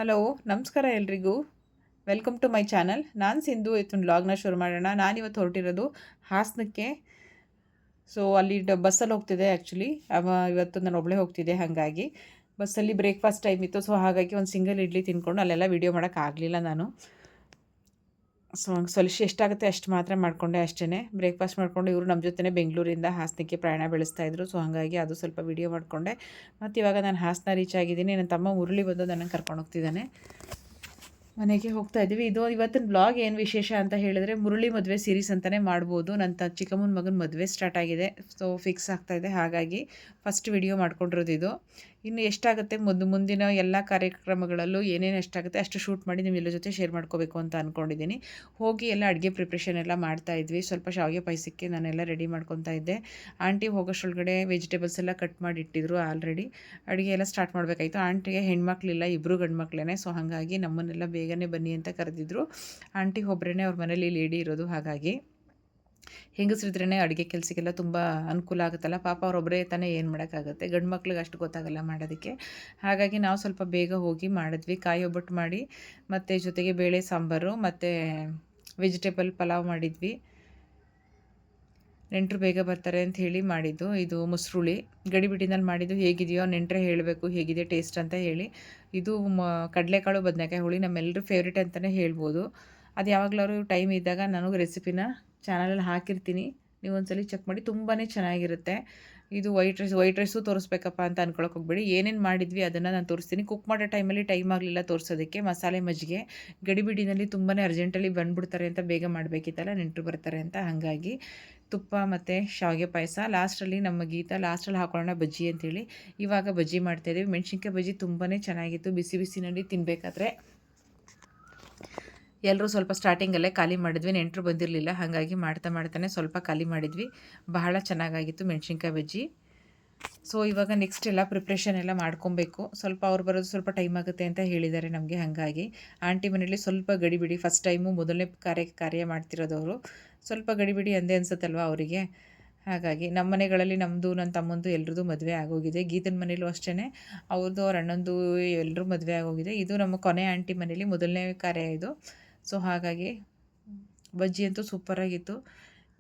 Hello, ನಮಸ್ಕಾರ ಎಲ್ರಿಗೂ. Welcome to my channel. ನಾನು ಸಿಂಧು. ಇವತ್ತು ವ್ಲಾಗ್ನ ಶುರು ಮಾಡೋಣ. ನಾನಿವತ್ತು ಹೊರಟಿರೋದು ಹಾಸನಕ್ಕೆ. ಸೊ ಅಲ್ಲಿ ಬಸ್ಸಲ್ಲಿ ಹೋಗ್ತಿದ್ದೆ. ಆ್ಯಕ್ಚುಲಿ ಇವತ್ತು ನಾನು ಒಬ್ಬಳೇ ಹೋಗ್ತಿದ್ದೆ. ಹಾಗಾಗಿ ಬಸ್ಸಲ್ಲಿ ಬ್ರೇಕ್ಫಾಸ್ಟ್ ಟೈಮ್ ಇತ್ತು. ಸೊ ಹಾಗಾಗಿ ಒಂದು ಸಿಂಗಲ್ ಇಡ್ಲಿ ತಿಂದ್ಕೊಂಡು ಅಲ್ಲೆಲ್ಲ ವೀಡಿಯೋ ಮಾಡೋಕ್ಕಾಗಲಿಲ್ಲ ನಾನು. ಸೊ ಎಷ್ಟಾಗುತ್ತೆ ಅಷ್ಟು ಮಾತ್ರ ಮಾಡಿಕೊಂಡೆ ಅಷ್ಟೇ. ಬ್ರೇಕ್ಫಾಸ್ಟ್ ಮಾಡಿಕೊಂಡು ಇವರು ನಮ್ಮ ಜೊತೆ ಬೆಂಗಳೂರಿಂದ ಹಾಸನಕ್ಕೆ ಪ್ರಯಾಣ ಬೆಳೆಸ್ತಾಯಿದ್ರು. ಸೊ ಹಾಗಾಗಿ ಅದು ಸ್ವಲ್ಪ ವೀಡಿಯೋ ಮಾಡಿಕೊಂಡೆ. ಮತ್ತು ಇವಾಗ ನಾನು ಹಾಸನ ರೀಚ್ ಆಗಿದ್ದೀನಿ. ನನ್ನ ತಮ್ಮ ಮುರಳಿ ಬಂದು ನನ್ನನ್ನು ಕರ್ಕೊಂಡು ಹೋಗ್ತಿದ್ದಾನೆ. ಮನೆಗೆ ಹೋಗ್ತಾ ಇದ್ದೀವಿ. ಇದು ಇವತ್ತಿನ ಬ್ಲಾಗ್ ಏನು ವಿಶೇಷ ಅಂತ ಹೇಳಿದ್ರೆ, ಮುರಳಿ ಮದುವೆ ಸೀರೀಸ್ ಅಂತಲೇ ಮಾಡ್ಬೋದು. ನನ್ನ ಚಿಕ್ಕಮ್ಮನ ಮಗನ ಮದುವೆ ಸ್ಟಾರ್ಟ್ ಆಗಿದೆ. ಸೊ ಫಿಕ್ಸ್ ಆಗ್ತಾಯಿದೆ. ಹಾಗಾಗಿ ಫಸ್ಟ್ ವಿಡಿಯೋ ಮಾಡ್ಕೊಂಡಿರೋದು ಇದು. ಇನ್ನು ಎಷ್ಟಾಗುತ್ತೆ ಮುಂದಿನ ಎಲ್ಲ ಕಾರ್ಯಕ್ರಮಗಳಲ್ಲೂ ಏನೇನು ಎಷ್ಟಾಗುತ್ತೆ ಅಷ್ಟು ಶೂಟ್ ಮಾಡಿ ನಿಮ್ಮೆಲ್ಲ ಜೊತೆ ಶೇರ್ ಮಾಡ್ಕೋಬೇಕು ಅಂತ ಅಂದ್ಕೊಂಡಿದ್ದೀನಿ. ಹೋಗಿ ಎಲ್ಲ ಅಡುಗೆ ಪ್ರಿಪ್ರೇಷನ್ ಎಲ್ಲ ಮಾಡ್ತಾಯಿದ್ವಿ. ಸ್ವಲ್ಪ ಶಾವಿಗೆ ಪಾಯಸಕ್ಕೆ ನಾನೆಲ್ಲ ರೆಡಿ ಮಾಡ್ಕೊತಾ ಇದ್ದೆ. ಆಂಟಿ ಹೋಗೋಷ್ಟೊಳಗಡೆ ವೆಜಿಟೇಬಲ್ಸ್ ಎಲ್ಲ ಕಟ್ ಮಾಡಿ ಇಟ್ಟಿದ್ರು. ಆಲ್ರೆಡಿ ಅಡುಗೆ ಎಲ್ಲ ಸ್ಟಾರ್ಟ್ ಮಾಡಬೇಕಾಯಿತು. ಆಂಟಿಗೆ ಹೆಣ್ಮಕ್ಳಿಲ್ಲ, ಇಬ್ಬರು ಗಂಡು ಮಕ್ಕಳೇ. ಸೊ ಹಾಗಾಗಿ ನಮ್ಮನ್ನೆಲ್ಲ ಬೇಗನೆ ಬನ್ನಿ ಅಂತ ಕರೆದಿದ್ರು. ಆಂಟಿ ಒಬ್ಬರೇ ಅವ್ರ ಮನೇಲಿ ಲೇಡಿ ಇರೋದು. ಹಾಗಾಗಿ ಹೆಂಗಸ್ರಿದ್ರೇ ಅಡುಗೆ ಕೆಲಸಕ್ಕೆಲ್ಲ ತುಂಬ ಅನುಕೂಲ ಆಗುತ್ತಲ್ಲ. ಪಾಪ ಅವರೊಬ್ಬರೇ ತಾನೇ ಏನು ಮಾಡೋಕ್ಕಾಗುತ್ತೆ. ಗಂಡು ಮಕ್ಳಿಗೆ ಅಷ್ಟು ಗೊತ್ತಾಗಲ್ಲ ಮಾಡೋದಕ್ಕೆ. ಹಾಗಾಗಿ ನಾವು ಸ್ವಲ್ಪ ಬೇಗ ಹೋಗಿ ಮಾಡಿದ್ವಿ. ಕಾಯಿ ಒಬ್ಬಟ್ಟು ಮಾಡಿ ಮತ್ತು ಜೊತೆಗೆ ಬೇಳೆ ಸಾಂಬಾರು ಮತ್ತು ವೆಜಿಟೇಬಲ್ ಪಲಾವ್ ಮಾಡಿದ್ವಿ. ನೆಂಟರು ಬೇಗ ಬರ್ತಾರೆ ಅಂತ ಹೇಳಿ ಮಾಡಿದ್ದು. ಇದು ಮೊಸರುಳಿ ಗಡಿಬಿಡಿನಲ್ಲಿ ಮಾಡಿದ್ದು. ಹೇಗಿದೆಯೋ ನೆಂಟರೇ ಹೇಳಬೇಕು ಹೇಗಿದೆ ಟೇಸ್ಟ್ ಅಂತ ಹೇಳಿ. ಇದು ಕಡಲೆಕಾಳು ಬದನೆಕಾಯಿ ಹುಳಿ ನಮ್ಮೆಲ್ಲರೂ ಫೇವ್ರೇಟ್ ಅಂತಲೇ ಹೇಳ್ಬೋದು. ಅದು ಯಾವಾಗಲಾದ್ರು ಟೈಮ್ ಇದ್ದಾಗ ನನಗೆ ರೆಸಿಪಿನ ಚಾನಲಲ್ಲಿ ಹಾಕಿರ್ತೀನಿ. ನೀವು ಒಂದ್ಸಲ ಚೆಕ್ ಮಾಡಿ. ತುಂಬಾ ಚೆನ್ನಾಗಿರುತ್ತೆ. ಇದು ವೈಟ್ ರೈಸು ತೋರಿಸ್ಬೇಕಪ್ಪ ಅಂತ ಅಂದ್ಕೊಳಕ್ಕೆ ಹೋಗ್ಬೇಡಿ. ಏನೇನು ಮಾಡಿದ್ವಿ ಅದನ್ನು ನಾನು ತೋರಿಸ್ತೀನಿ. ಕುಕ್ ಮಾಡೋ ಟೈಮಲ್ಲಿ ಟೈಮ್ ಆಗಲಿಲ್ಲ ತೋರಿಸೋದಕ್ಕೆ. ಮಸಾಲೆ ಮಜ್ಜಿಗೆ ಗಡಿಬಿಡಿನಲ್ಲಿ ತುಂಬಾ ಅರ್ಜೆಂಟಲ್ಲಿ ಬಂದುಬಿಡ್ತಾರೆ ಅಂತ ಬೇಗ ಮಾಡಬೇಕಿತ್ತಲ್ಲ, ನೆಂಟರು ಬರ್ತಾರೆ ಅಂತ. ಹಾಗಾಗಿ ತುಪ್ಪ ಮತ್ತು ಶಾವಿಗೆ ಪಾಯಸ. ಲಾಸ್ಟಲ್ಲಿ ನಮ್ಮ ಗೀತಾ ಲಾಸ್ಟಲ್ಲಿ ಹಾಕೊಳ್ಳೋಣ ಬಜ್ಜಿ ಅಂತೇಳಿ ಇವಾಗ ಬಜ್ಜಿ ಮಾಡ್ತಾಯಿದ್ದೀವಿ. ಮೆಣಸಿನ್ಕಾಯಿ ಬಜ್ಜಿ ತುಂಬಾ ಚೆನ್ನಾಗಿತ್ತು. ಬಿಸಿ ಬಿಸಿನಲ್ಲಿ ತಿನ್ನಬೇಕಾದ್ರೆ ಎಲ್ಲರೂ ಸ್ವಲ್ಪ ಸ್ಟಾರ್ಟಿಂಗಲ್ಲೇ ಖಾಲಿ ಮಾಡಿದ್ವಿ. ನೆಂಟರು ಬಂದಿರಲಿಲ್ಲ. ಹಾಗಾಗಿ ಮಾಡ್ತಾನೆ ಸ್ವಲ್ಪ ಖಾಲಿ ಮಾಡಿದ್ವಿ. ಬಹಳ ಚೆನ್ನಾಗಾಗಿತ್ತು ಮೆಣಸಿನ್ಕಾಯಿ ಬಜ್ಜಿ. ಸೊ ಇವಾಗ ನೆಕ್ಸ್ಟ್ ಎಲ್ಲ ಪ್ರಿಪ್ರೇಷನ್ ಎಲ್ಲ ಮಾಡ್ಕೊಬೇಕು. ಸ್ವಲ್ಪ ಅವ್ರು ಬರೋದು ಸ್ವಲ್ಪ ಟೈಮ್ ಆಗುತ್ತೆ ಅಂತ ಹೇಳಿದ್ದಾರೆ ನಮಗೆ. ಹಾಗಾಗಿ ಆಂಟಿ ಮನೇಲಿ ಸ್ವಲ್ಪ ಗಡಿಬಿಡಿ. ಫಸ್ಟ್ ಟೈಮು ಮೊದಲನೇ ಕಾರ್ಯ ಮಾಡ್ತಿರೋದವರು. ಸ್ವಲ್ಪ ಗಡಿಬಿಡಿ ಅಂದೇ ಅನ್ಸುತ್ತಲ್ವ ಅವರಿಗೆ. ಹಾಗಾಗಿ ನಮ್ಮ ಮನೆಗಳಲ್ಲಿ ನಮ್ಮದು ನನ್ನ ತಮ್ಮಂದು ಎಲ್ರದ್ದು ಮದುವೆ ಆಗೋಗಿದೆ. ಗೀತನ ಮನೇಲೂ ಅಷ್ಟೇ. ಅವ್ರದ್ದು ಅವ್ರ ಅಣ್ಣಂದು ಎಲ್ಲರೂ ಮದುವೆ ಆಗೋಗಿದೆ. ಇದು ನಮ್ಮ ಕೊನೆ ಆಂಟಿ ಮನೇಲಿ ಮೊದಲನೇ ಕಾರ್ಯ ಇದು. ಸೊ ಹಾಗಾಗಿ ಬಜ್ಜಿ ಅಂತೂ ಸೂಪರಾಗಿತ್ತು.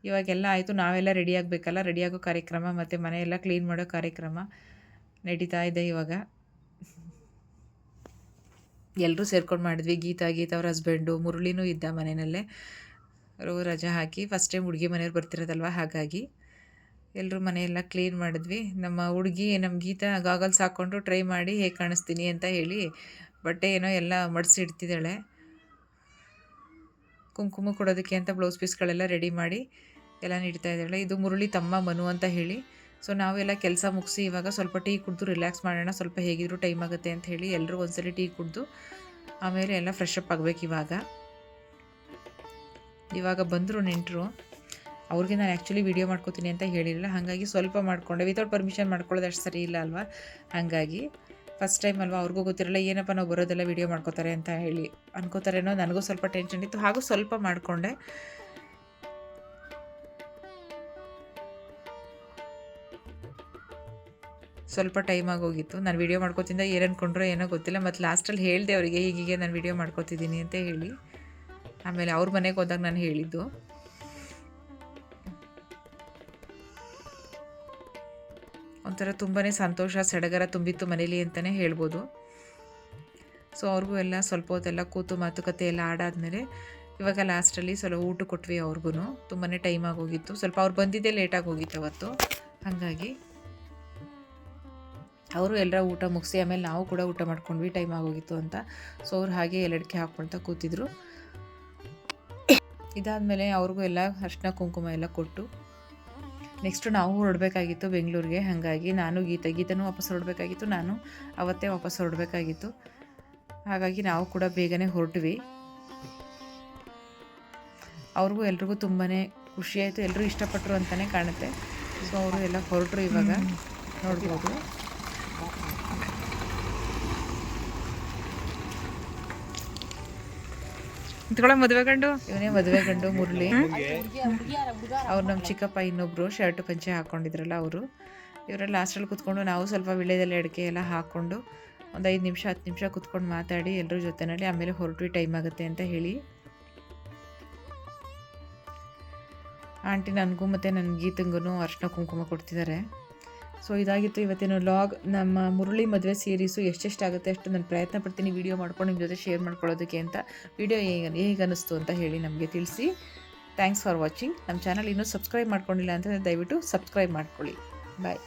ಇವಾಗೆಲ್ಲ ಆಯಿತು. ನಾವೆಲ್ಲ ರೆಡಿ ಆಗಬೇಕಲ್ಲ. ರೆಡಿಯಾಗೋ ಕಾರ್ಯಕ್ರಮ ಮತ್ತು ಮನೆಯೆಲ್ಲ ಕ್ಲೀನ್ ಮಾಡೋ ಕಾರ್ಯಕ್ರಮ ನಡೀತಾ ಇದೆ ಇವಾಗ. ಎಲ್ಲರೂ ಸೇರ್ಕೊಂಡು ಮಾಡಿದ್ವಿ. ಗೀತಾ ಅವ್ರ ಹಸ್ಬೆಂಡು ಮುರಳಿನೂ ಇದ್ದ ಮನೆಯಲ್ಲೇ. ರಜಾ ಹಾಕಿ ಫಸ್ಟ್ ಟೈಮ್ ಹುಡುಗಿ ಮನೆಯವ್ರು ಬರ್ತಿರೋದಲ್ವ. ಹಾಗಾಗಿ ಎಲ್ಲರೂ ಮನೆಯೆಲ್ಲ ಕ್ಲೀನ್ ಮಾಡಿದ್ವಿ. ನಮ್ಮ ಗೀತಾ ಗಾಗಲ್ಸ್ ಹಾಕ್ಕೊಂಡು ಟ್ರೈ ಮಾಡಿ ಹೇಗೆ ಕಾಣಿಸ್ತೀನಿ ಅಂತ ಹೇಳಿ ಬಟ್ಟೆ ಏನೋ ಎಲ್ಲ ಮಡಿಸಿಡ್ತಿದ್ದಾಳೆ. ಕುಂಕುಮ ಕೊಡೋದಕ್ಕೆ ಅಂತ ಬ್ಲೌಸ್ ಪೀಸ್ಗಳೆಲ್ಲ ರೆಡಿ ಮಾಡಿ ಎಲ್ಲ ನೀಡ್ತಾ ಇದ್ದಾಳೆ. ಇದು ಮುರಳಿ ತಮ್ಮ ಮನು ಅಂತ ಹೇಳಿ. ಸೊ ನಾವೆಲ್ಲ ಕೆಲಸ ಮುಗಿಸಿ ಇವಾಗ ಸ್ವಲ್ಪ ಟೀ ಕುಡಿದು ರಿಲ್ಯಾಕ್ಸ್ ಮಾಡೋಣ. ಸ್ವಲ್ಪ ಹೇಗಿದ್ರು ಟೈಮ್ ಆಗುತ್ತೆ ಅಂತ ಹೇಳಿ ಎಲ್ಲರೂ ಒಂದ್ಸಲಿ ಟೀ ಕುಡಿದು ಆಮೇಲೆ ಎಲ್ಲ ಫ್ರೆಶ್ ಅಪ್ ಆಗಬೇಕು. ಇವಾಗ ಬಂದರು ನೆಂಟರು. ಅವ್ರಿಗೆ ನಾನು ಆ್ಯಕ್ಚುಲಿ ವೀಡಿಯೋ ಮಾಡ್ಕೋತೀನಿ ಅಂತ ಹೇಳಿರಲಿಲ್ಲ. ಹಾಗಾಗಿ ಸ್ವಲ್ಪ ಮಾಡಿಕೊಂಡೆ. ವಿತೌಟ್ ಪರ್ಮಿಷನ್ ಮಾಡ್ಕೊಳ್ಳೋದು ಅಷ್ಟು ಸರಿ ಇಲ್ಲ ಅಲ್ವಾ. ಹಾಗಾಗಿ ಫಸ್ಟ್ ಟೈಮ್ ಅಲ್ವಾ, ಅವ್ರಿಗೂ ಗೊತ್ತಿರಲ್ಲ. ಏನಪ್ಪ ನಾವು ಬರೋದೆಲ್ಲ ವೀಡಿಯೋ ಮಾಡ್ಕೋತಾರೆ ಅಂತ ಹೇಳಿ ಅನ್ಕೋತಾರೇನೋ. ನನಗೂ ಸ್ವಲ್ಪ ಟೆನ್ಷನ್ ಇತ್ತು. ಹಾಗೂ ಸ್ವಲ್ಪ ಮಾಡಿಕೊಂಡೆ. ಸ್ವಲ್ಪ ಟೈಮ್ ಆಗೋಗಿತ್ತು. ನಾನು ವೀಡಿಯೋ ಮಾಡ್ಕೋತಿದ್ದ ಏನು ಅಂದ್ಕೊಂಡ್ರೋ ಏನೋ ಗೊತ್ತಿಲ್ಲ. ಮತ್ತು ಲಾಸ್ಟಲ್ಲಿ ಹೇಳಿದೆ ಅವರಿಗೆ ಹೀಗೆ ನಾನು ವೀಡಿಯೋ ಮಾಡ್ಕೋತಿದ್ದೀನಿ ಅಂತ ಹೇಳಿ. ಆಮೇಲೆ ಅವ್ರ ಮನೆಗೆ ಹೋದಾಗ ನಾನು ಹೇಳಿದ್ದು. ಒಂಥರ ತುಂಬಾ ಸಂತೋಷ, ಸಡಗರ ತುಂಬಿತ್ತು ಮನೇಲಿ ಅಂತಲೇ ಹೇಳ್ಬೋದು. ಸೊ ಅವ್ರಿಗೂ ಎಲ್ಲ ಸ್ವಲ್ಪ ಹೊತ್ತೆಲ್ಲ ಕೂತು ಮಾತುಕತೆ ಎಲ್ಲ ಆಡಾದ್ಮೇಲೆ ಇವಾಗ ಲಾಸ್ಟಲ್ಲಿ ಸ್ವಲ್ಪ ಊಟ ಕೊಟ್ವಿ. ಅವ್ರಿಗೂ ತುಂಬಾ ಟೈಮ್ ಆಗೋಗಿತ್ತು. ಸ್ವಲ್ಪ ಅವ್ರು ಬಂದಿದ್ದೇ ಲೇಟಾಗಿ ಹೋಗಿತ್ತು ಅವತ್ತು. ಹಾಗಾಗಿ ಅವರು ಎಲ್ಲರ ಊಟ ಮುಗಿಸಿ ಆಮೇಲೆ ನಾವು ಕೂಡ ಊಟ ಮಾಡ್ಕೊಂಡ್ವಿ, ಟೈಮ್ ಆಗೋಗಿತ್ತು ಅಂತ. ಸೊ ಅವ್ರು ಹಾಗೆ ಎಲ್ಲಡಿಕೆ ಹಾಕ್ಕೊಳ್ತಾ ಕೂತಿದ್ರು. ಇದಾದಮೇಲೆ ಅವ್ರಿಗೂ ಎಲ್ಲ ಅರಿಶಿನ ಕುಂಕುಮ ಎಲ್ಲ ಕೊಟ್ಟು ನೆಕ್ಸ್ಟು ನಾವು ಹೊರಡಬೇಕಾಗಿತ್ತು ಬೆಂಗಳೂರಿಗೆ. ಹಾಗಾಗಿ ನಾನು ಗೀತನೂ ವಾಪಸ್ ಹೊರಡಬೇಕಾಗಿತ್ತು. ನಾನು ಅವತ್ತೇ ವಾಪಸ್ ಹೊರಡಬೇಕಾಗಿತ್ತು. ಹಾಗಾಗಿ ನಾವು ಕೂಡ ಬೇಗನೆ ಹೊರಟ್ವಿ. ಅವ್ರಿಗೂ ಎಲ್ರಿಗೂ ತುಂಬಾ ಖುಷಿಯಾಯಿತು. ಎಲ್ಲರೂ ಇಷ್ಟಪಟ್ಟರು ಅಂತಲೇ ಕಾಣುತ್ತೆ. ಸೊ ಅವರು ಎಲ್ಲ ಹೊರಟರು. ಇವಾಗ ನೋಡ್ಬೋದು. ಮದುವೆ ಗಂಡು ಇವನೇ ಮದುವೆ ಗಂಡು ಮುರಳಿ. ಅವ್ರು ನಮ್ಮ ಚಿಕ್ಕಪ್ಪ ಇನ್ನೊಬ್ರು ಶರ್ಟ್ ಪಂಚೆ ಹಾಕ್ಕೊಂಡಿದ್ರಲ್ಲ ಅವರು. ಇವರೆಲ್ಲ ಲಾಸ್ಟಲ್ಲಿ ಕೂತ್ಕೊಂಡು ನಾವು ಸ್ವಲ್ಪ ವಿಳ್ಯದೆಲೆ ಅಡಿಕೆ ಎಲ್ಲ ಹಾಕ್ಕೊಂಡು ಒಂದು 5 ನಿಮಿಷ 10 ನಿಮಿಷ ಕುತ್ಕೊಂಡು ಮಾತಾಡಿ ಎಲ್ಲರ ಜೊತೆಯಲ್ಲಿ ಆಮೇಲೆ ಹೊರಟು ಟೈಮ್ ಆಗುತ್ತೆ ಅಂತ ಹೇಳಿ ಆಂಟಿ ನನಗೂ ಮತ್ತು ನನ್ನ ಗೀತಂಗೂ ಅರ್ಶಿನ ಕುಂಕುಮ ಕೊಡ್ತಿದ್ದಾರೆ. ಸೊ ಇದಾಗಿತ್ತು ಇವತ್ತಿನ ವ್ಲಾಗ್. ನಮ್ಮ ಮುರಳಿ ಮದುವೆ ಸೀರೀಸು ಎಷ್ಟೆಷ್ಟಾಗುತ್ತೆ ಅಷ್ಟು ನಾನು ಪ್ರಯತ್ನ ಪಡ್ತೀನಿ ವಿಡಿಯೋ ಮಾಡ್ಕೊಂಡು ನಿಮ್ಮ ಜೊತೆ ಶೇರ್ ಮಾಡ್ಕೊಳ್ಳೋದಕ್ಕೆ ಅಂತ. ವಿಡಿಯೋ ಹೇಗೆ ಅನ್ನಿಸ್ತು ಅಂತ ಹೇಳಿ ನಮಗೆ ತಿಳಿಸಿ. Thanks for watching. ನಮ್ಮ ಚಾನಲ್ ಇನ್ನೂ ಸಬ್ಸ್ಕ್ರೈಬ್ ಮಾಡ್ಕೊಂಡಿಲ್ಲ ಅಂತಂದರೆ ದಯವಿಟ್ಟು ಸಬ್ಸ್ಕ್ರೈಬ್ ಮಾಡ್ಕೊಳ್ಳಿ. ಬಾಯ್.